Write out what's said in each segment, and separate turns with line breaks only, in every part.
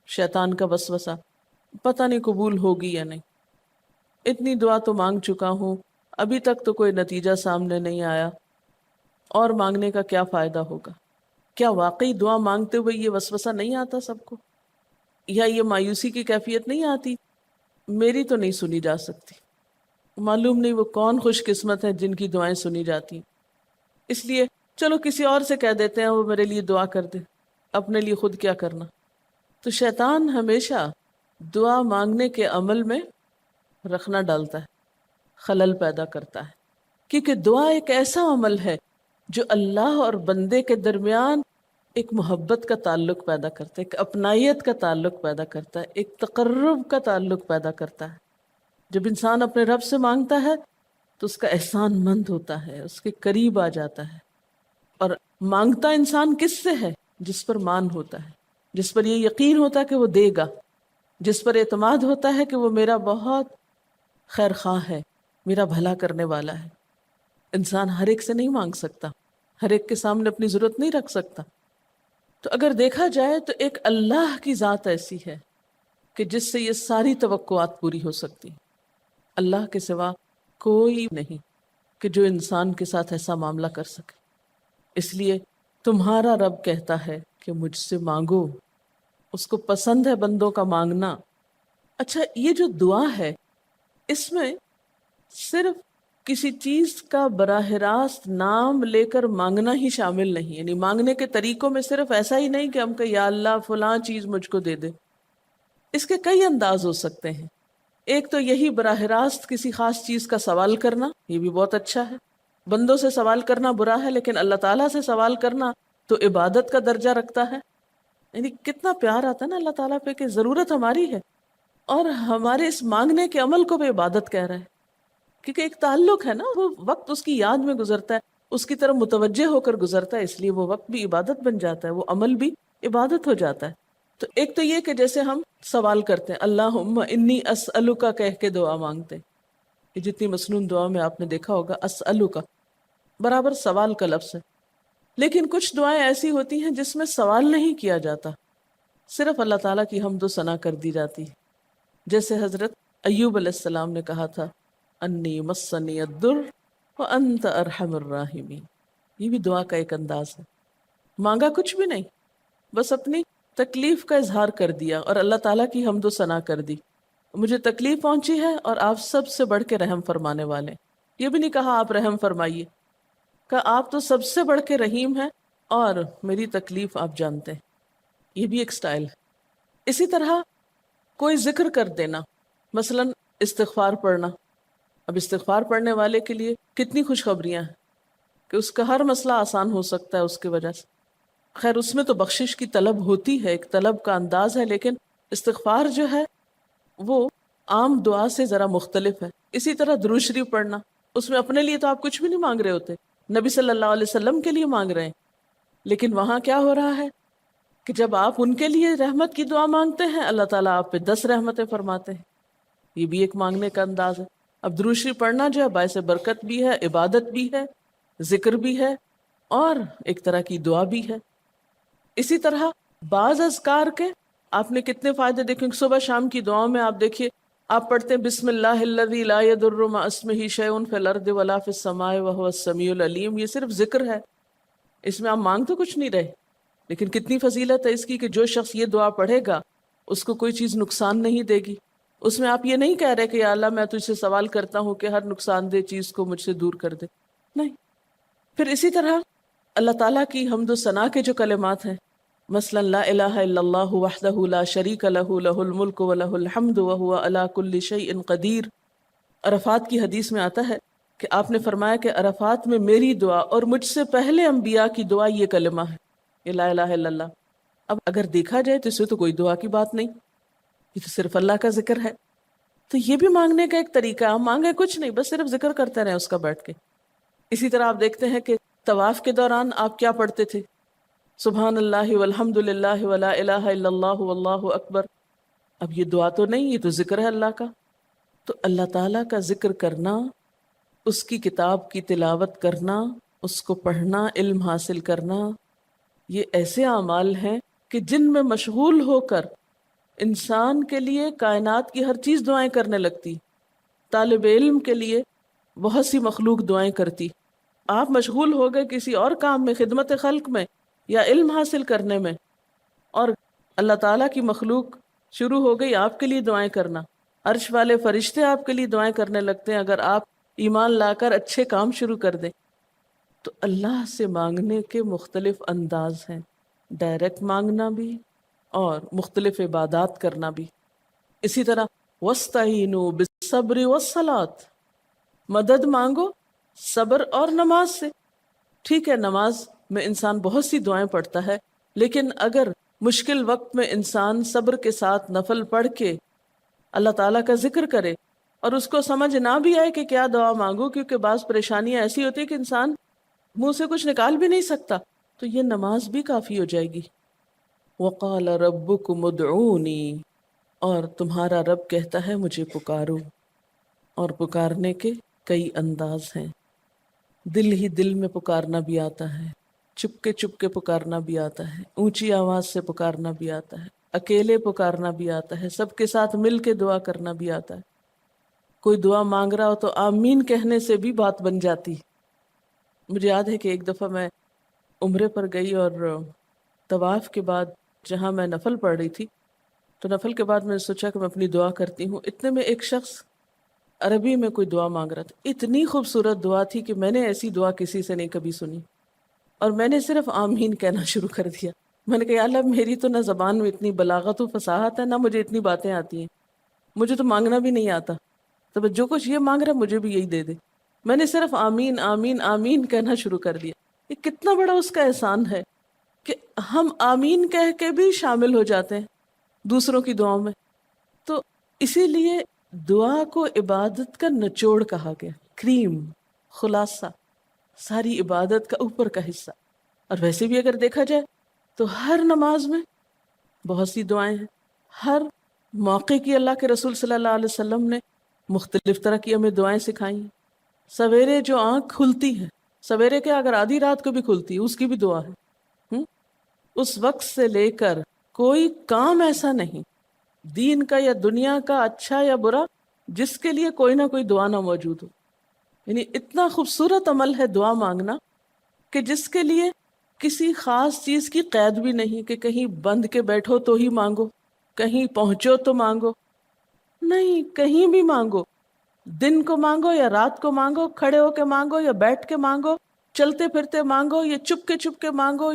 شیطان کا وسوسہ، پتہ نہیں قبول ہوگی یا نہیں، اتنی دعا تو مانگ چکا ہوں، ابھی تک تو کوئی نتیجہ سامنے نہیں آیا، اور مانگنے کا کیا فائدہ ہوگا؟ کیا واقعی دعا مانگتے ہوئے یہ وسوسہ نہیں آتا سب کو؟ یا یہ مایوسی کی کیفیت نہیں آتی، میری تو نہیں سنی جا سکتی، معلوم نہیں وہ کون خوش قسمت ہیں جن کی دعائیں سنی جاتی، اس لیے چلو کسی اور سے کہہ دیتے ہیں وہ میرے لیے دعا کر دے، اپنے لیے خود کیا کرنا۔ تو شیطان ہمیشہ دعا مانگنے کے عمل میں رخنا ڈالتا ہے، خلل پیدا کرتا ہے، کیونکہ دعا ایک ایسا عمل ہے جو اللہ اور بندے کے درمیان ایک محبت کا تعلق پیدا کرتا ہے، ایک اپنائیت کا تعلق پیدا کرتا ہے، ایک تقرب کا تعلق پیدا کرتا ہے۔ جب انسان اپنے رب سے مانگتا ہے تو اس کا احسان مند ہوتا ہے، اس کے قریب آ جاتا ہے، اور مانگتا انسان کس سے ہے؟ جس پر مان ہوتا ہے، جس پر یہ یقین ہوتا ہے کہ وہ دے گا، جس پر اعتماد ہوتا ہے کہ وہ میرا بہت خیر خواہ ہے، میرا بھلا کرنے والا ہے۔ انسان ہر ایک سے نہیں مانگ سکتا، ہر ایک کے سامنے اپنی ضرورت نہیں رکھ سکتا۔ تو اگر دیکھا جائے تو ایک اللہ کی ذات ایسی ہے کہ جس سے یہ ساری توقعات پوری ہو سکتی، اللہ کے سوا کوئی نہیں کہ جو انسان کے ساتھ ایسا معاملہ کر سکے۔ اس لیے تمہارا رب کہتا ہے کہ مجھ سے مانگو، اس کو پسند ہے بندوں کا مانگنا۔ اچھا، یہ جو دعا ہے اس میں صرف کسی چیز کا براہ راست نام لے کر مانگنا ہی شامل نہیں، یعنی مانگنے کے طریقوں میں صرف ایسا ہی نہیں کہ ہم کہ یا اللہ فلاں چیز مجھ کو دے دے۔ اس کے کئی انداز ہو سکتے ہیں۔ ایک تو یہی براہ راست کسی خاص چیز کا سوال کرنا، یہ بھی بہت اچھا ہے۔ بندوں سے سوال کرنا برا ہے، لیکن اللہ تعالیٰ سے سوال کرنا تو عبادت کا درجہ رکھتا ہے۔ یعنی کتنا پیار آتا ہے نا اللہ تعالیٰ پہ کہ ضرورت ہماری ہے اور ہمارے اس مانگنے کے عمل کو بھی عبادت کہہ رہے ہیں، کیونکہ ایک تعلق ہے نا، وہ وقت اس کی یاد میں گزرتا ہے، اس کی طرف متوجہ ہو کر گزرتا ہے، اس لیے وہ وقت بھی عبادت بن جاتا ہے، وہ عمل بھی عبادت ہو جاتا ہے۔ تو ایک تو یہ کہ جیسے ہم سوال کرتے ہیں اللہم انی اسألک کہہ کے دعا مانگتے ہیں، یہ جتنی مسنون دعا میں آپ نے دیکھا ہوگا اسألک برابر سوال کا لفظ ہے۔ لیکن کچھ دعائیں ایسی ہوتی ہیں جس میں سوال نہیں کیا جاتا، صرف اللہ تعالیٰ کی حمد و ثنا کر دی جاتی ہے، جیسے حضرت ایوب علیہ السلام نے کہا تھا انی مسنی الضر وانت ارحم الراحمین۔ یہ بھی دعا کا ایک انداز ہے، مانگا کچھ بھی نہیں، بس اپنی تکلیف کا اظہار کر دیا اور اللہ تعالیٰ کی حمد و ثنا کر دی، مجھے تکلیف پہنچی ہے اور آپ سب سے بڑھ کے رحم فرمانے والے۔ یہ بھی نہیں کہا آپ رحم فرمائیے، کہ آپ تو سب سے بڑھ کے رحیم ہیں اور میری تکلیف آپ جانتے ہیں۔ یہ بھی ایک سٹائل ہے۔ اسی طرح کوئی ذکر کر دینا، مثلا استغفار پڑھنا۔ اب استغفار پڑھنے والے کے لیے کتنی خوشخبریاں ہیں کہ اس کا ہر مسئلہ آسان ہو سکتا ہے اس کی وجہ سے۔ خیر اس میں تو بخشش کی طلب ہوتی ہے، ایک طلب کا انداز ہے، لیکن استغفار جو ہے وہ عام دعا سے ذرا مختلف ہے۔ اسی طرح درود شریف پڑھنا، اس میں اپنے لیے تو آپ کچھ بھی نہیں مانگ رہے ہوتے، نبی صلی اللہ علیہ وسلم کے لیے مانگ رہے ہیں، لیکن وہاں کیا ہو رہا ہے کہ جب آپ ان کے لیے رحمت کی دعا مانگتے ہیں اللہ تعالیٰ آپ پہ 10 رحمتیں فرماتے ہیں۔ یہ بھی ایک مانگنے کا انداز ہے۔ اب درود شریف پڑھنا جو ہے باعث برکت بھی ہے، عبادت بھی ہے، ذکر بھی ہے، اور ایک طرح کی دعا بھی ہے۔ اسی طرح بعض اذکار کے آپ نے کتنے فائدے دیکھیں، صبح شام کی دعاؤں میں آپ دیکھیے آپ پڑھتے ہیں بسم اللہ الذی لا یضر مع اسمہ شیء فی الارض ولا فی السماء وہو السمیع العلیم۔ یہ صرف ذکر ہے، اس میں آپ مانگ تو کچھ نہیں رہے، لیکن کتنی فضیلت ہے اس کی کہ جو شخص یہ دعا پڑھے گا اس کو کوئی چیز نقصان نہیں دے گی۔ اس میں آپ یہ نہیں کہہ رہے کہ یا اللہ میں تجھ سے سوال کرتا ہوں کہ ہر نقصان دہ چیز کو مجھ سے دور کر دے، نہیں۔ پھر اسی طرح اللہ تعالیٰ کی حمد و ثنا کے جو کلمات ہیں، مثلا لا الہ الا اللہ وحدہ لا شریک لہ لہ الملک ولہ الحمد وہو علی کل شیء قدیر۔ عرفات کی حدیث میں آتا ہے کہ آپ نے فرمایا کہ عرفات میں میری دعا اور مجھ سے پہلے انبیاء کی دعا یہ کلمہ ہے، یہ لا الہ الا اللہ۔ اب اگر دیکھا جائے تو اس میں تو کوئی دعا کی بات نہیں، یہ تو صرف اللہ کا ذکر ہے۔ تو یہ بھی مانگنے کا ایک طریقہ ہے، ہم مانگے کچھ نہیں، بس صرف ذکر کرتے رہیں اس کا بیٹھ کے۔ اسی طرح آپ دیکھتے ہیں کہ طواف کے دوران آپ کیا پڑھتے تھے، سبحان اللہ والحمد للہ ولا الہ الا اللہ واللہ اکبر۔ اب یہ دعا تو نہیں، یہ تو ذکر ہے اللہ کا۔ تو اللہ تعالیٰ کا ذکر کرنا، اس کی کتاب کی تلاوت کرنا، اس کو پڑھنا، علم حاصل کرنا، یہ ایسے اعمال ہیں کہ جن میں مشغول ہو کر انسان کے لیے کائنات کی ہر چیز دعائیں کرنے لگتی، طالب علم کے لیے بہت سی مخلوق دعائیں کرتی. آپ مشغول ہو گئے کسی اور کام میں، خدمت خلق میں یا علم حاصل کرنے میں، اور اللہ تعالیٰ کی مخلوق شروع ہو گئی آپ کے لیے دعائیں کرنا. عرش والے فرشتے آپ کے لیے دعائیں کرنے لگتے ہیں اگر آپ ایمان لا کر اچھے کام شروع کر دیں. تو اللہ سے مانگنے کے مختلف انداز ہیں، ڈائریکٹ مانگنا بھی اور مختلف عبادات کرنا بھی. اسی طرح وَاسْتَعِینُوا بِالصَّبْرِ وَالصَّلَاةِ، مدد مانگو صبر اور نماز سے. ٹھیک ہے، نماز میں انسان بہت سی دعائیں پڑھتا ہے، لیکن اگر مشکل وقت میں انسان صبر کے ساتھ نفل پڑھ کے اللہ تعالیٰ کا ذکر کرے اور اس کو سمجھ نہ بھی آئے کہ کیا دعا مانگو، کیونکہ بعض پریشانیاں ایسی ہوتی ہیں کہ انسان منہ سے کچھ نکال بھی نہیں سکتا، تو یہ نماز بھی کافی ہو جائے گی. وَقَالَ رَبُّكُمُ ادْعُونِي، اور تمہارا رب کہتا ہے مجھے پکارو. اور پکارنے کے کئی انداز ہیں. دل ہی دل میں پکارنا بھی آتا ہے، چپ کے پکارنا بھی آتا ہے، اونچی آواز سے پکارنا بھی آتا ہے، اکیلے پکارنا بھی آتا ہے، سب کے ساتھ مل کے دعا کرنا بھی آتا ہے. کوئی دعا مانگ رہا ہو تو آمین کہنے سے بھی بات بن جاتی. مجھے یاد ہے کہ ایک دفعہ میں عمرے پر گئی اور طواف کے بعد جہاں میں نفل پڑھ رہی تھی، تو نفل کے بعد میں نے سوچا کہ میں اپنی دعا کرتی ہوں. اتنے میں ایک شخص عربی میں کوئی دعا مانگ رہا تھا. اتنی خوبصورت دعا تھی کہ میں نے ایسی دعا کسی سے نہیں کبھی سنی، اور میں نے صرف آمین کہنا شروع کر دیا. میں نے کہا یا اللہ، میری تو نہ زبان میں اتنی بلاغت و فصاحت ہے، نہ مجھے اتنی باتیں آتی ہیں، مجھے تو مانگنا بھی نہیں آتا، تو جو کچھ یہ مانگ رہا ہے مجھے بھی یہی دے دے. میں نے صرف آمین آمین آمین کہنا شروع کر دیا. یہ کتنا بڑا اس کا احسان ہے کہ ہم آمین کہہ کے بھی شامل ہو جاتے ہیں دوسروں کی دعاؤں میں. تو اسی لیے دعا کو عبادت کا نچوڑ کہا گیا، کریم، خلاصہ، ساری عبادت کا اوپر کا حصہ. اور ویسے بھی اگر دیکھا جائے تو ہر نماز میں بہت سی دعائیں ہیں. ہر موقع کی اللہ کے رسول صلی اللہ علیہ وسلم نے مختلف طرح کی ہمیں دعائیں سکھائی ہیں. سویرے جو آنکھ کھلتی ہے، سویرے کے اگر آدھی رات کو بھی کھلتی ہے، اس کی بھی دعا ہے. اس وقت سے لے کر کوئی کام ایسا نہیں دین کا یا دنیا کا، اچھا یا برا، جس کے لیے کوئی نہ کوئی دعا نہ موجود ہو. یعنی اتنا خوبصورت عمل ہے دعا مانگنا کہ جس کے لیے کسی خاص چیز کی قید بھی نہیں کہ کہیں بند کے بیٹھو تو ہی مانگو، کہیں پہنچو تو مانگو. نہیں، کہیں بھی مانگو، دن کو مانگو یا رات کو مانگو، کھڑے ہو کے مانگو یا بیٹھ کے مانگو، چلتے پھرتے مانگو یا چپ کے مانگو،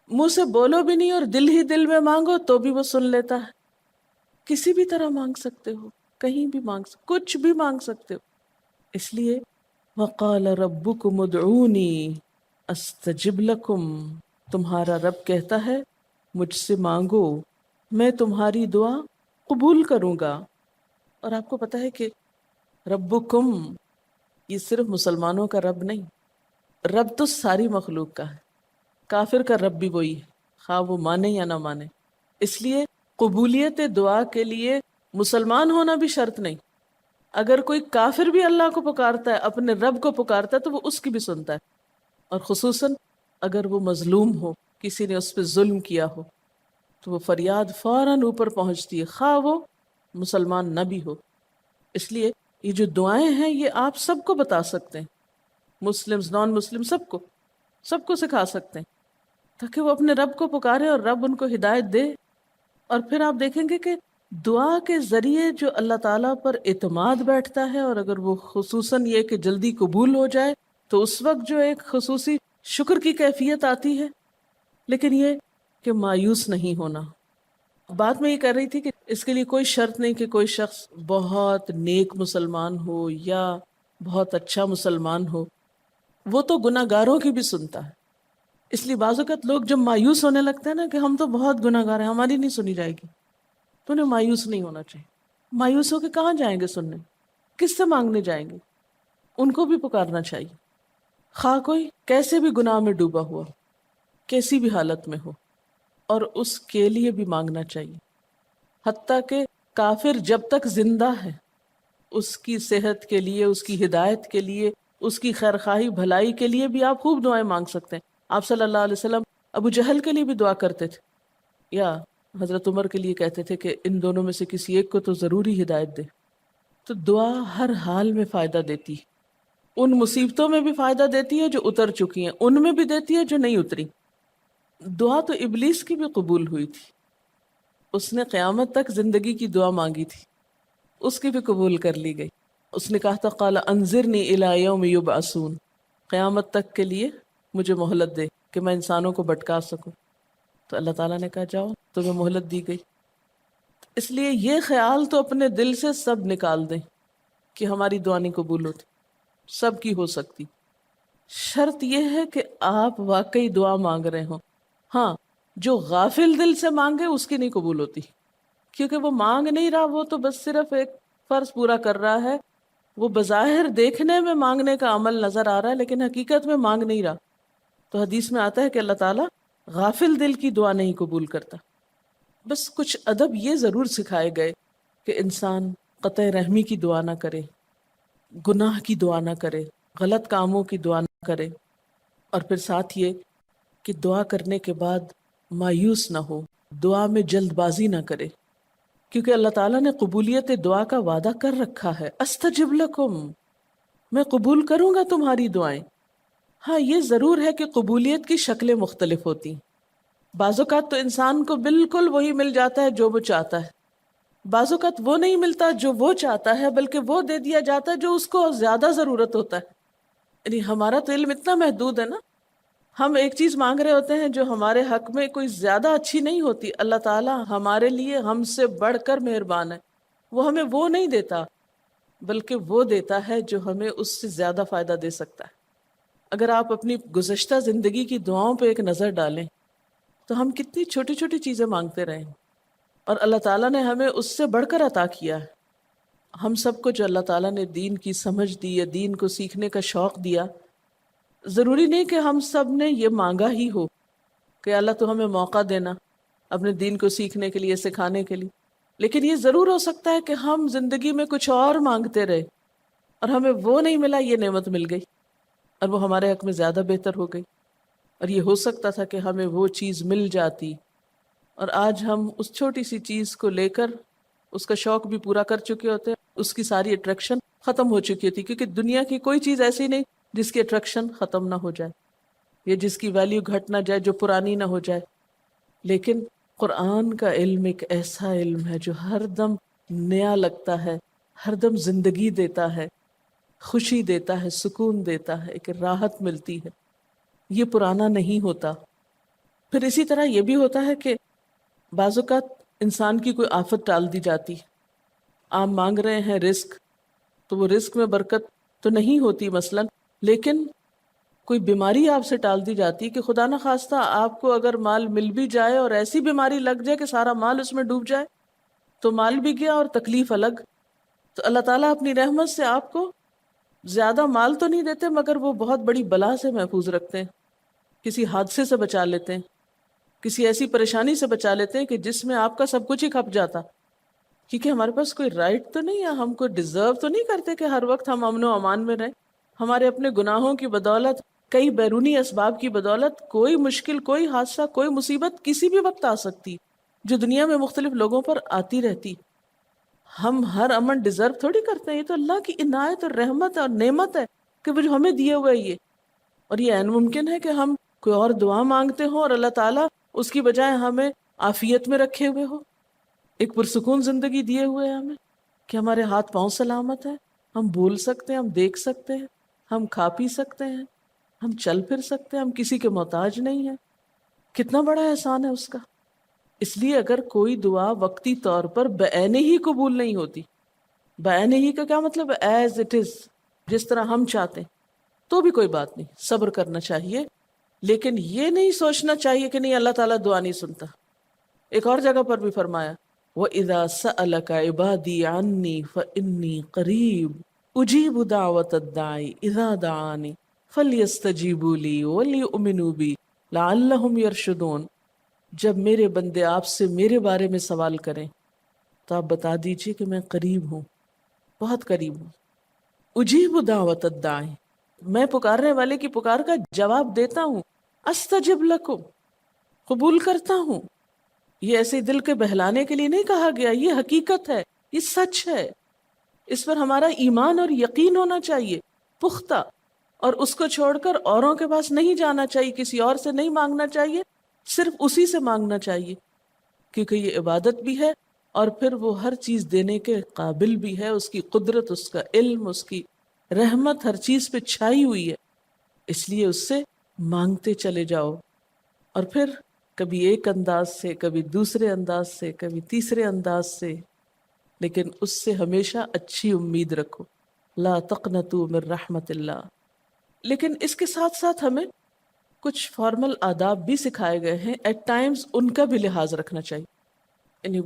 منہ سے بولو بھی نہیں اور دل ہی دل میں مانگو تو بھی وہ سن لیتا ہے. کسی بھی طرح مانگ سکتے ہو، کہیں بھی کچھ بھی مانگ سکتے ہو. اس لیے وقال ربکم ادعونی استجب لکم، تمہارا رب کہتا ہے مجھ سے مانگو، میں تمہاری دعا قبول کروں گا. اور آپ کو پتہ ہے کہ ربکم یہ صرف مسلمانوں کا رب نہیں، رب تو ساری مخلوق کا ہے. کافر کا رب بھی وہی ہے، خواہ وہ مانے یا نہ مانے. اس لیے قبولیت دعا کے لیے مسلمان ہونا بھی شرط نہیں. اگر کوئی کافر بھی اللہ کو پکارتا ہے، اپنے رب کو پکارتا ہے، تو وہ اس کی بھی سنتا ہے. اور خصوصاً اگر وہ مظلوم ہو، کسی نے اس پہ ظلم کیا ہو، تو وہ فریاد فوراً اوپر پہنچتی ہے، خواہ وہ مسلمان نہ بھی ہو. اس لیے یہ جو دعائیں ہیں یہ آپ سب کو بتا سکتے ہیں، مسلم نان مسلم سب کو سکھا سکتے ہیں، تاکہ وہ اپنے رب کو پکارے اور رب ان کو ہدایت دے. اور پھر آپ دیکھیں گے کہ دعا کے ذریعے جو اللہ تعالیٰ پر اعتماد بیٹھتا ہے، اور اگر وہ خصوصاً یہ کہ جلدی قبول ہو جائے، تو اس وقت جو ایک خصوصی شکر کی کیفیت آتی ہے. لیکن یہ کہ مایوس نہیں ہونا. بات میں یہ کر رہی تھی کہ اس کے لیے کوئی شرط نہیں کہ کوئی شخص بہت نیک مسلمان ہو یا بہت اچھا مسلمان ہو، وہ تو گناہ گاروں کی بھی سنتا ہے. اس لیے بعض اوقات لوگ جب مایوس ہونے لگتے ہیں نا کہ ہم تو بہت گناہ گار ہیں، ہماری نہیں سنی جائے گی، تو انہیں مایوس نہیں ہونا چاہیے. مایوس ہو کے کہاں جائیں گے سننے؟ کس سے مانگنے جائیں گے؟ ان کو بھی پکارنا چاہیے، خواہ کوئی کیسے بھی گناہ میں ڈوبا ہوا، کیسی بھی حالت میں ہو، اور اس کے لیے بھی مانگنا چاہیے. حتیٰ کہ کافر جب تک زندہ ہے، اس کی صحت کے لیے، اس کی ہدایت کے لیے، اس کی خیرخواہی بھلائی کے لیے بھی آپ خوب دعائیں مانگ سکتے ہیں. آپ صلی اللہ علیہ وسلم ابو جہل کے لیے بھی دعا کرتے تھے، یا حضرت عمر کے لیے کہتے تھے کہ ان دونوں میں سے کسی ایک کو تو ضروری ہدایت دے. تو دعا ہر حال میں فائدہ دیتی ہے. ان مصیبتوں میں بھی فائدہ دیتی ہے جو اتر چکی ہیں، ان میں بھی دیتی ہے جو نہیں اتری. دعا تو ابلیس کی بھی قبول ہوئی تھی. اس نے قیامت تک زندگی کی دعا مانگی تھی، اس کی بھی قبول کر لی گئی. اس نے کہا تھا قال انظرنی الی یوم یبعثون، قیامت تک کے لیے مجھے مہلت دے کہ میں انسانوں کو بھٹکا سکوں. تو اللہ تعالیٰ نے کہا جاؤ، تمہیں مہلت دی گئی. اس لیے یہ خیال تو اپنے دل سے سب نکال دیں کہ ہماری دعا نہیں قبول ہوتی. سب کی ہو سکتی، شرط یہ ہے کہ آپ واقعی دعا مانگ رہے ہوں. ہاں، جو غافل دل سے مانگے اس کی نہیں قبول ہوتی، کیونکہ وہ مانگ نہیں رہا، وہ تو بس صرف ایک فرض پورا کر رہا ہے. وہ بظاہر دیکھنے میں مانگنے کا عمل نظر آ رہا ہے لیکن حقیقت میں مانگ نہیں رہا. تو حدیث میں آتا ہے کہ اللہ تعالیٰ غافل دل کی دعا نہیں قبول کرتا. بس کچھ ادب یہ ضرور سکھائے گئے کہ انسان قطع رحمی کی دعا نہ کرے، گناہ کی دعا نہ کرے، غلط کاموں کی دعا نہ کرے، اور پھر ساتھ یہ کہ دعا کرنے کے بعد مایوس نہ ہو، دعا میں جلد بازی نہ کرے، کیونکہ اللہ تعالیٰ نے قبولیت دعا کا وعدہ کر رکھا ہے. استجب لکم، میں قبول کروں گا تمہاری دعائیں. ہاں یہ ضرور ہے کہ قبولیت کی شکلیں مختلف ہوتی ہیں. بعض اوقات تو انسان کو بالکل وہی مل جاتا ہے جو وہ چاہتا ہے، بعض اوقات وہ نہیں ملتا جو وہ چاہتا ہے، بلکہ وہ دے دیا جاتا ہے جو اس کو زیادہ ضرورت ہوتا ہے. یعنی ہمارا تو علم اتنا محدود ہے نا، ہم ایک چیز مانگ رہے ہوتے ہیں جو ہمارے حق میں کوئی زیادہ اچھی نہیں ہوتی. اللہ تعالیٰ ہمارے لیے ہم سے بڑھ کر مہربان ہے، وہ ہمیں وہ نہیں دیتا بلکہ وہ دیتا ہے جو ہمیں اس سے زیادہ فائدہ دے سکتا ہے. اگر آپ اپنی گزشتہ زندگی کی دعاؤں پہ ایک نظر ڈالیں تو ہم کتنی چھوٹی چھوٹی چیزیں مانگتے رہے ہیں اور اللہ تعالیٰ نے ہمیں اس سے بڑھ کر عطا کیا ہے. ہم سب کو جو اللہ تعالیٰ نے دین کی سمجھ دی یا دین کو سیکھنے کا شوق دیا، ضروری نہیں کہ ہم سب نے یہ مانگا ہی ہو کہ اللہ تو ہمیں موقع دینا اپنے دین کو سیکھنے کے لیے، سکھانے کے لیے. لیکن یہ ضرور ہو سکتا ہے کہ ہم زندگی میں کچھ اور مانگتے رہے اور ہمیں وہ نہیں ملا، یہ نعمت مل گئی اور وہ ہمارے حق میں زیادہ بہتر ہو گئی. اور یہ ہو سکتا تھا کہ ہمیں وہ چیز مل جاتی اور آج ہم اس چھوٹی سی چیز کو لے کر اس کا شوق بھی پورا کر چکے ہوتے، اس کی ساری اٹریکشن ختم ہو چکی ہوتی، کیونکہ دنیا کی کوئی چیز ایسی نہیں جس کی اٹریکشن ختم نہ ہو جائے یا جس کی ویلیو گھٹ نہ جائے، جو پرانی نہ ہو جائے. لیکن قرآن کا علم ایک ایسا علم ہے جو ہر دم نیا لگتا ہے، ہر دم زندگی دیتا ہے، خوشی دیتا ہے، سکون دیتا ہے، ایک راحت ملتی ہے. یہ پرانا نہیں ہوتا. پھر اسی طرح یہ بھی ہوتا ہے کہ بعض اوقات انسان کی کوئی آفت ٹال دی جاتی. آپ مانگ رہے ہیں رزق، تو وہ رزق میں برکت تو نہیں ہوتی مثلاً، لیکن کوئی بیماری آپ سے ٹال دی جاتی کہ خدا نہ خواستہ آپ کو اگر مال مل بھی جائے اور ایسی بیماری لگ جائے کہ سارا مال اس میں ڈوب جائے، تو مال بھی گیا اور تکلیف الگ. تو اللہ تعالیٰ اپنی رحمت سے آپ کو زیادہ مال تو نہیں دیتے مگر وہ بہت بڑی بلا سے محفوظ رکھتے ہیں، کسی حادثے سے بچا لیتے ہیں، کسی ایسی پریشانی سے بچا لیتے ہیں کہ جس میں آپ کا سب کچھ ہی کھپ جاتا. کیونکہ ہمارے پاس کوئی رائٹ تو نہیں ہے، ہم کوئی ڈیزرو تو نہیں کرتے کہ ہر وقت ہم امن و امان میں رہیں. ہمارے اپنے گناہوں کی بدولت، کئی بیرونی اسباب کی بدولت کوئی مشکل، کوئی حادثہ، کوئی مصیبت کسی بھی وقت آ سکتی جو دنیا میں مختلف لوگوں پر آتی رہتی. ہم ہر امن ڈیزرو تھوڑی کرتے ہیں، یہ تو اللہ کی عنایت اور رحمت اور نعمت ہے کہ وہ جو ہمیں دیے ہوئے یہ. اور یہ عین ممکن ہے کہ ہم کوئی اور دعا مانگتے ہوں اور اللہ تعالیٰ اس کی بجائے ہمیں عافیت میں رکھے ہوئے ہو، ایک پرسکون زندگی دیے ہوئے ہیں ہمیں کہ ہمارے ہاتھ پاؤں سلامت ہیں، ہم بول سکتے ہیں، ہم دیکھ سکتے ہیں، ہم کھا پی سکتے ہیں، ہم چل پھر سکتے ہیں، ہم کسی کے محتاج نہیں ہیں. کتنا بڑا احسان ہے اس کا. اس لیے اگر کوئی دعا وقتی طور پر بعینہ ہی قبول نہیں ہوتی، بعینہ ہی کا کیا مطلب ہے؟ ایز اٹ از، جس طرح ہم چاہتے ہیں، تو بھی کوئی بات نہیں، صبر کرنا چاہیے. لیکن یہ نہیں سوچنا چاہیے کہ نہیں اللہ تعالیٰ دعا نہیں سنتا. ایک اور جگہ پر بھی فرمایا وَإِذَا سَأَلَكَ عِبَادِي عَنِّي فَإِنِّي قَرِيبٌ أُجِيبُ دَعْوَةَ الدَّاعِ إِذَا دَعَانِ فَلْيَسْتَجِيبُوا لِي وَلْيُؤْمِنُوا بِي لَعَلَّهُمْ يَرْشُدُونَ. جب میرے بندے آپ سے میرے بارے میں سوال کریں تو آپ بتا دیجئے کہ میں قریب ہوں، بہت قریب ہوں. اجیب دعوت الداعی، میں پکارنے والے کی پکار کا جواب دیتا ہوں. استجب لکم، قبول کرتا ہوں. یہ ایسے دل کے بہلانے کے لیے نہیں کہا گیا، یہ حقیقت ہے، یہ سچ ہے، اس پر ہمارا ایمان اور یقین ہونا چاہیے پختہ، اور اس کو چھوڑ کر اوروں کے پاس نہیں جانا چاہیے، کسی اور سے نہیں مانگنا چاہیے، صرف اسی سے مانگنا چاہیے، کیونکہ یہ عبادت بھی ہے اور پھر وہ ہر چیز دینے کے قابل بھی ہے، اس کی قدرت، اس کا علم، اس کی رحمت ہر چیز پہ چھائی ہوئی ہے، اس لیے اس سے مانگتے چلے جاؤ، اور پھر کبھی ایک انداز سے، کبھی دوسرے انداز سے، کبھی تیسرے انداز سے، لیکن اس سے ہمیشہ اچھی امید رکھو، لا تقنطوا من رحمت اللہ۔ لیکن اس کے ساتھ ساتھ ہمیں کچھ فارمل آداب بھی سکھائے گئے ہیں، ایٹ ٹائمز ان کا بھی لحاظ رکھنا چاہیے، یعنی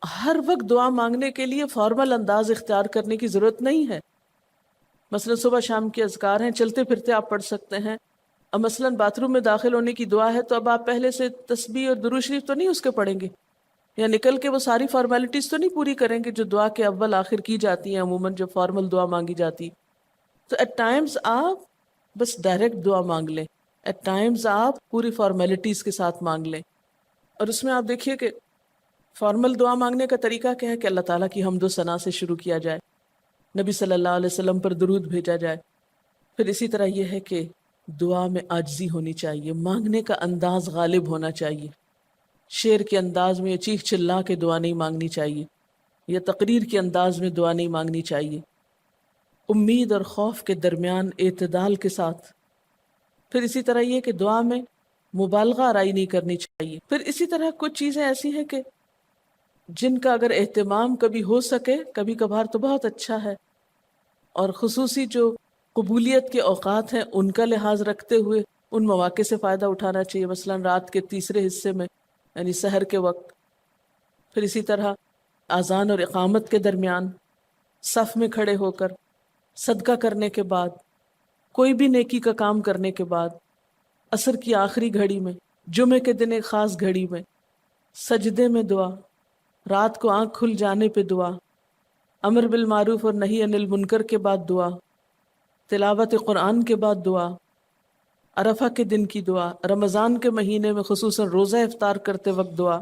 ہر وقت دعا مانگنے کے لیے فارمل انداز اختیار کرنے کی ضرورت نہیں ہے۔ مثلا صبح شام کے اذکار ہیں، چلتے پھرتے آپ پڑھ سکتے ہیں، اب مثلا باتھ روم میں داخل ہونے کی دعا ہے تو اب آپ پہلے سے تسبیح اور درود شریف تو نہیں اس کے پڑھیں گے، یا نکل کے وہ ساری فارمیلٹیز تو نہیں پوری کریں گے جو دعا کے اول آخر کی جاتی ہیں عموماً جب فارمل دعا مانگی جاتی۔ تو ایٹ ٹائمز آپ بس ڈائریکٹ دعا مانگ لیں، ایٹ ٹائمز آپ پوری فارمیلٹیز کے ساتھ مانگ لیں، اور اس میں آپ دیکھیے کہ فارمل دعا مانگنے کا طریقہ کیا ہے کہ اللہ تعالیٰ کی حمد و ثنا سے شروع کیا جائے، نبی صلی اللہ علیہ وسلم پر درود بھیجا جائے، پھر اسی طرح یہ ہے کہ دعا میں عاجزی ہونی چاہیے، مانگنے کا انداز غالب ہونا چاہیے، شعر کے انداز میں چیخ چلا کے دعا نہیں مانگنی چاہیے، یا تقریر کے انداز میں دعا نہیں مانگنی چاہیے، امید اور خوف کے درمیان اعتدال کے ساتھ، پھر اسی طرح یہ کہ دعا میں مبالغہ آرائی نہیں کرنی چاہیے، پھر اسی طرح کچھ چیزیں ایسی ہیں کہ جن کا اگر اہتمام کبھی ہو سکے، کبھی کبھار تو بہت اچھا ہے، اور خصوصی جو قبولیت کے اوقات ہیں ان کا لحاظ رکھتے ہوئے ان مواقع سے فائدہ اٹھانا چاہیے، مثلا رات کے تیسرے حصے میں یعنی سحر کے وقت، پھر اسی طرح اذان اور اقامت کے درمیان، صف میں کھڑے ہو کر، صدقہ کرنے کے بعد، کوئی بھی نیکی کا کام کرنے کے بعد، عصر کی آخری گھڑی میں، جمعے کے دن ایک خاص گھڑی میں، سجدے میں دعا، رات کو آنکھ کھل جانے پہ دعا، امر بالمعروف اور نہی عن المنکر کے بعد دعا، تلاوت قرآن کے بعد دعا، عرفہ کے دن کی دعا، رمضان کے مہینے میں خصوصاً روزہ افطار کرتے وقت دعا،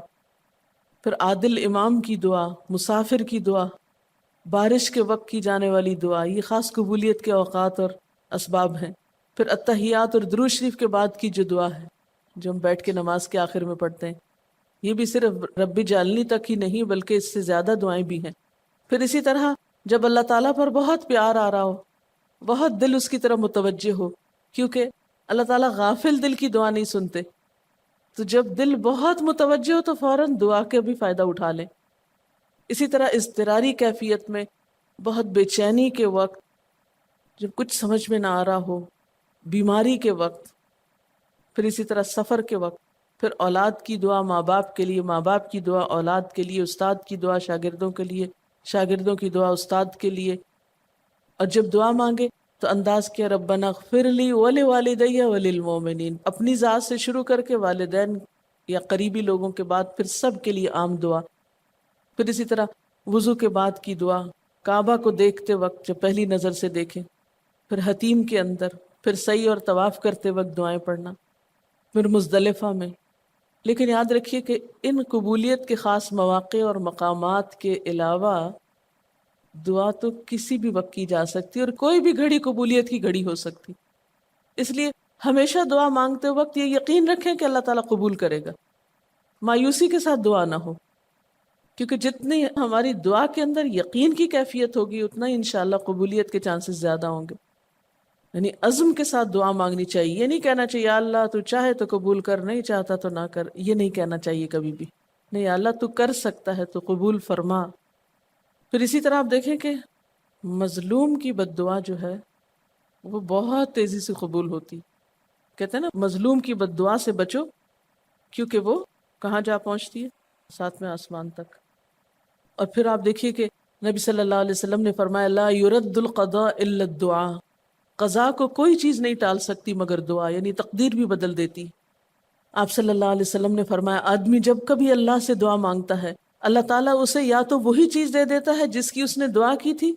پھر عادل امام کی دعا، مسافر کی دعا، بارش کے وقت کی جانے والی دعا، یہ خاص قبولیت کے اوقات اور اسباب ہیں، پھر التحیات اور درود شریف کے بعد کی جو دعا ہے جو ہم بیٹھ کے نماز کے آخر میں پڑھتے ہیں، یہ بھی صرف رب جعلنی تک ہی نہیں بلکہ اس سے زیادہ دعائیں بھی ہیں۔ پھر اسی طرح جب اللہ تعالیٰ پر بہت پیار آ رہا ہو، بہت دل اس کی طرف متوجہ ہو، کیونکہ اللہ تعالیٰ غافل دل کی دعا نہیں سنتے، تو جب دل بہت متوجہ ہو تو فوراً دعا کے بھی فائدہ اٹھا لیں۔ اسی طرح اضطراری کیفیت میں، بہت بے چینی کے وقت، جب کچھ سمجھ میں نہ آ رہا ہو، بیماری کے وقت، پھر اسی طرح سفر کے وقت، پھر اولاد کی دعا ماں باپ کے لیے، ماں باپ کی دعا اولاد کے لیے، استاد کی دعا شاگردوں کے لیے، شاگردوں کی دعا استاد کے لیے، اور جب دعا مانگے تو انداز کیا ربنا اغفر لی ولوالدی وللمؤمنین، اپنی ذات سے شروع کر کے والدین یا قریبی لوگوں کے بعد پھر سب کے لیے عام دعا، پھر اسی طرح وضو کے بعد کی دعا، کعبہ کو دیکھتے وقت جب پہلی نظر سے دیکھیں، پھر حتیم کے اندر، پھر سعی اور طواف کرتے وقت دعائیں پڑھنا، پھر مزدلفہ میں۔ لیکن یاد رکھیے کہ ان قبولیت کے خاص مواقع اور مقامات کے علاوہ دعا تو کسی بھی وقت کی جا سکتی اور کوئی بھی گھڑی قبولیت کی گھڑی ہو سکتی، اس لیے ہمیشہ دعا مانگتے وقت یہ یقین رکھیں کہ اللہ تعالیٰ قبول کرے گا، مایوسی کے ساتھ دعا نہ ہو، کیونکہ جتنی ہماری دعا کے اندر یقین کی کیفیت ہوگی اتنا ہی انشاءاللہ قبولیت کے چانسز زیادہ ہوں گے۔ یعنی عزم کے ساتھ دعا مانگنی چاہیے، یہ نہیں کہنا چاہیے یا اللہ تو چاہے تو قبول کر، نہیں چاہتا تو نہ کر، یہ نہیں کہنا چاہیے کبھی بھی، نہیں یا اللہ تو کر سکتا ہے تو قبول فرما۔ پھر اسی طرح آپ دیکھیں کہ مظلوم کی بد دعا جو ہے وہ بہت تیزی سے قبول ہوتی، کہتے ہیں نا مظلوم کی بد دعا سے بچو کیونکہ وہ کہاں جا پہنچتی ہے، ساتویں آسمان تک۔ اور پھر آپ دیکھیے کہ نبی صلی اللہ علیہ وسلم نے فرمایا لا يرد القضاء الا الدعاء، قضاء کو کوئی چیز نہیں ٹال سکتی مگر دعا، یعنی تقدیر بھی بدل دیتی۔ آپ صلی اللہ علیہ وسلم نے فرمایا آدمی جب کبھی اللہ سے دعا مانگتا ہے اللہ تعالیٰ اسے یا تو وہی چیز دے دیتا ہے جس کی اس نے دعا کی تھی،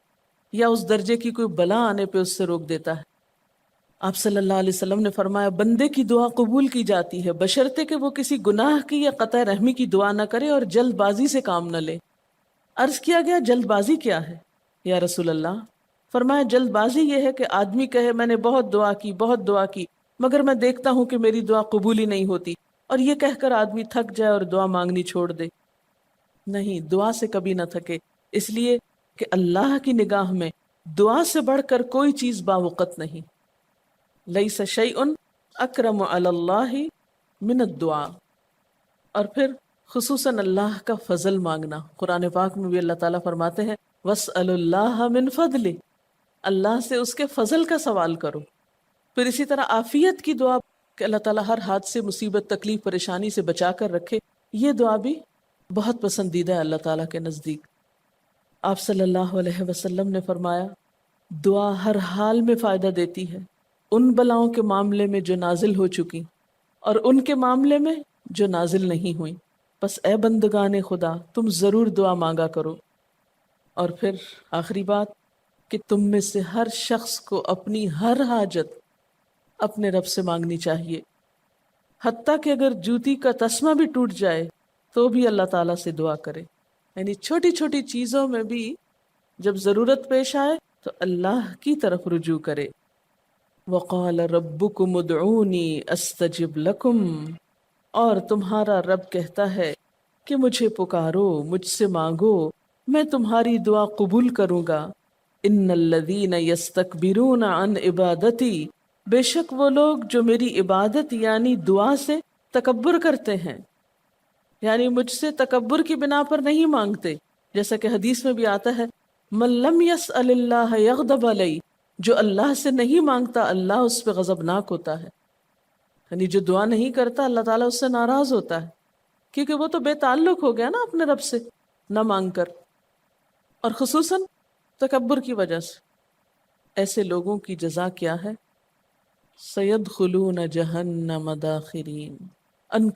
یا اس درجے کی کوئی بلا آنے پہ اس سے روک دیتا ہے۔ آپ صلی اللہ علیہ وسلم نے فرمایا بندے کی دعا قبول کی جاتی ہے بشرطے کہ وہ کسی گناہ کی یا قطع رحمی کی دعا نہ کرے اور جلد بازی سے کام نہ لے۔ عرض کیا گیا جلد بازی کیا ہے یا رسول اللہ؟ فرمایا جلد بازی یہ ہے کہ آدمی کہے میں نے بہت دعا کی مگر میں دیکھتا ہوں کہ میری دعا قبول ہی نہیں ہوتی، اور یہ کہہ کر آدمی تھک جائے اور دعا مانگنی چھوڑ دے۔ نہیں، دعا سے کبھی نہ تھکے، اس لیے کہ اللہ کی نگاہ میں دعا سے بڑھ کر کوئی چیز باوقت نہیں۔ لیس شیء اکرم علی اللہ من الدعاء۔ اور پھر خصوصاً اللہ کا فضل مانگنا، قرآن پاک میں بھی اللہ تعالیٰ فرماتے ہیں وَاسْأَلُوا اللَّهَ مِنْ فَضْلِهِ، اللہ سے اس کے فضل کا سوال کرو۔ پھر اسی طرح عافیت کی دعا کہ اللہ تعالیٰ ہر حادثے مصیبت تکلیف پریشانی سے بچا کر رکھے، یہ دعا بھی بہت پسندیدہ ہے اللہ تعالیٰ کے نزدیک۔ آپ صلی اللہ علیہ وسلم نے فرمایا دعا ہر حال میں فائدہ دیتی ہے، ان بلاؤں کے معاملے میں جو نازل ہو چکی اور ان کے معاملے میں جو نازل نہیں ہوئی۔ بس اے بندگان خدا تم ضرور دعا مانگا کرو۔ اور پھر آخری بات کہ تم میں سے ہر شخص کو اپنی ہر حاجت اپنے رب سے مانگنی چاہیے، حتیٰ کہ اگر جوتی کا تسمہ بھی ٹوٹ جائے تو بھی اللہ تعالیٰ سے دعا کرے۔ یعنی چھوٹی چھوٹی چیزوں میں بھی جب ضرورت پیش آئے تو اللہ کی طرف رجوع کرے۔ وقال ربکم ادعونی استجب لکم، اور تمہارا رب کہتا ہے کہ مجھے پکارو، مجھ سے مانگو، میں تمہاری دعا قبول کروں گا۔ ان الذین یستکبرون عن عبادتی، بے شک وہ لوگ جو میری عبادت یعنی دعا سے تکبر کرتے ہیں، یعنی مجھ سے تکبر کی بنا پر نہیں مانگتے، جیسا کہ حدیث میں بھی آتا ہے من لم یسأل اللہ یغضب علیہ، جو اللہ سے نہیں مانگتا اللہ اس پہ غضبناک ہوتا ہے۔ یعنی جو دعا نہیں کرتا اللہ تعالیٰ اس سے ناراض ہوتا ہے، کیونکہ وہ تو بے تعلق ہو گیا نا اپنے رب سے نہ مانگ کر، اور خصوصاً تکبر کی وجہ سے۔ ایسے لوگوں کی جزا کیا ہے؟ سیدخلون جہنم داخرین، ان